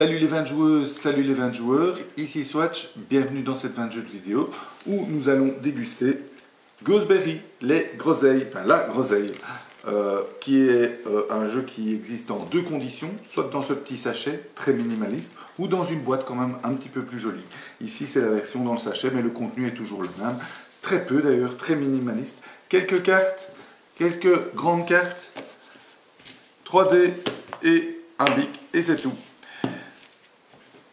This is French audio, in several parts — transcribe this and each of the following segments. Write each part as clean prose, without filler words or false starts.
Salut les 20 joueuses, salut les 20 joueurs, ici Swatch, bienvenue dans cette 20 jeux de vidéo où nous allons déguster Gooseberry, les groseilles, enfin la groseille, qui est un jeu qui existe en deux conditions, soit dans ce petit sachet très minimaliste ou dans une boîte quand même un petit peu plus jolie. Ici c'est la version dans le sachet mais le contenu est toujours le même, c'est très peu d'ailleurs, très minimaliste. Quelques cartes, quelques grandes cartes, 3D et un bic et c'est tout.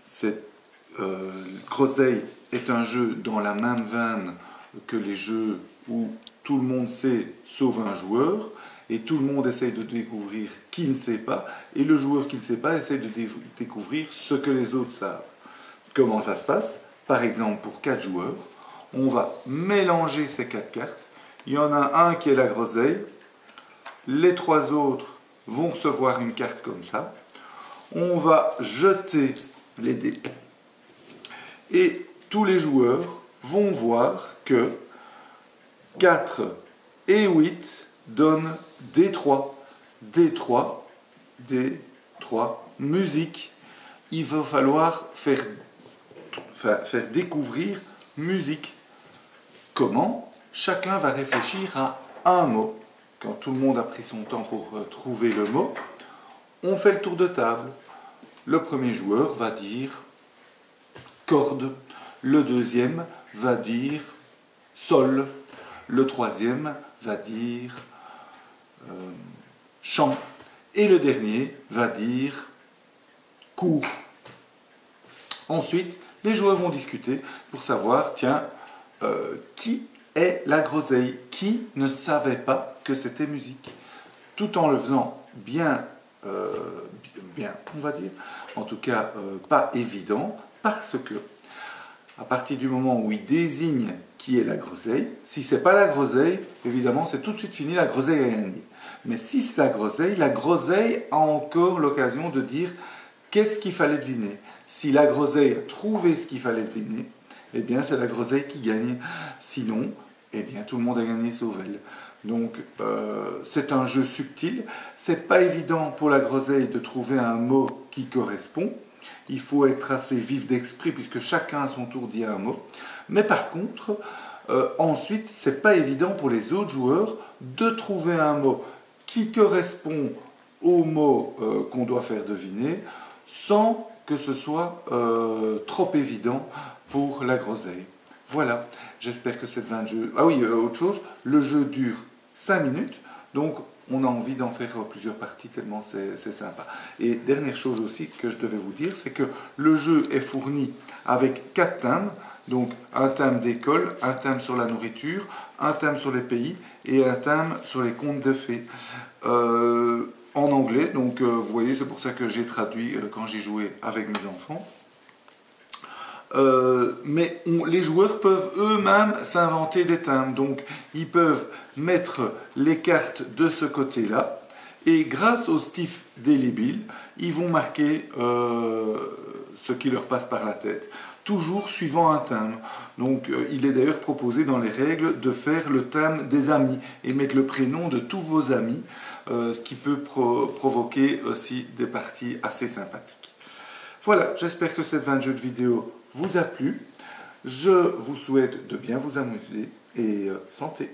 Cette groseille est un jeu dans la même veine que les jeux où tout le monde sait sauf un joueur et tout le monde essaye de découvrir qui ne sait pas et le joueur qui ne sait pas essaye de découvrir ce que les autres savent. Comment ça se passe? Par exemple, pour 4 joueurs, on va mélanger ces 4 cartes. Il y en a un qui est la groseille, les 3 autres vont recevoir une carte comme ça. On va jeter les dés. Et tous les joueurs vont voir que 4 et 8 donnent D3, D3, D3, musique. Il va falloir faire découvrir musique. Comment? Chacun va réfléchir à un mot. Quand tout le monde a pris son temps pour trouver le mot, on fait le tour de table. Le premier joueur va dire corde, le deuxième va dire sol, le troisième va dire chant et le dernier va dire cours. Ensuite, les joueurs vont discuter pour savoir, tiens, qui est la groseille, qui ne savait pas que c'était musique, tout en le faisant bien, on va dire, en tout cas pas évident, parce que à partir du moment où il désigne qui est la groseille, si c'est pas la groseille, évidemment c'est tout de suite fini, la groseille a gagné. Mais si c'est la groseille a encore l'occasion de dire qu'est-ce qu'il fallait deviner. Si la groseille a trouvé ce qu'il fallait deviner, eh bien c'est la groseille qui gagne. Sinon, eh bien tout le monde a gagné sauf elle. Donc c'est un jeu subtil, c'est pas évident pour la groseille de trouver un mot qui correspond. Il faut être assez vif d'esprit puisque chacun à son tour dit un mot. Mais par contre, ensuite, c'est pas évident pour les autres joueurs de trouver un mot qui correspond au mot qu'on doit faire deviner sans que ce soit trop évident pour la groseille. Voilà, j'espère que cette 20 jeux... Ah oui, autre chose, le jeu dure 5 minutes, donc on a envie d'en faire plusieurs parties tellement c'est sympa. Et dernière chose aussi que je devais vous dire, c'est que le jeu est fourni avec 4 thèmes, donc un thème d'école, un thème sur la nourriture, un thème sur les pays et un thème sur les contes de fées. En anglais, donc vous voyez, c'est pour ça que j'ai traduit quand j'ai joué avec mes enfants. Mais les joueurs peuvent eux-mêmes s'inventer des thèmes, donc ils peuvent mettre les cartes de ce côté-là et grâce au stiff délébile, ils vont marquer ce qui leur passe par la tête, toujours suivant un thème. Donc il est d'ailleurs proposé dans les règles de faire le thème des amis et mettre le prénom de tous vos amis, ce qui peut provoquer aussi des parties assez sympathiques. Voilà, j'espère que cette 20 jeux de vidéo vous a plu. Je vous souhaite de bien vous amuser et santé.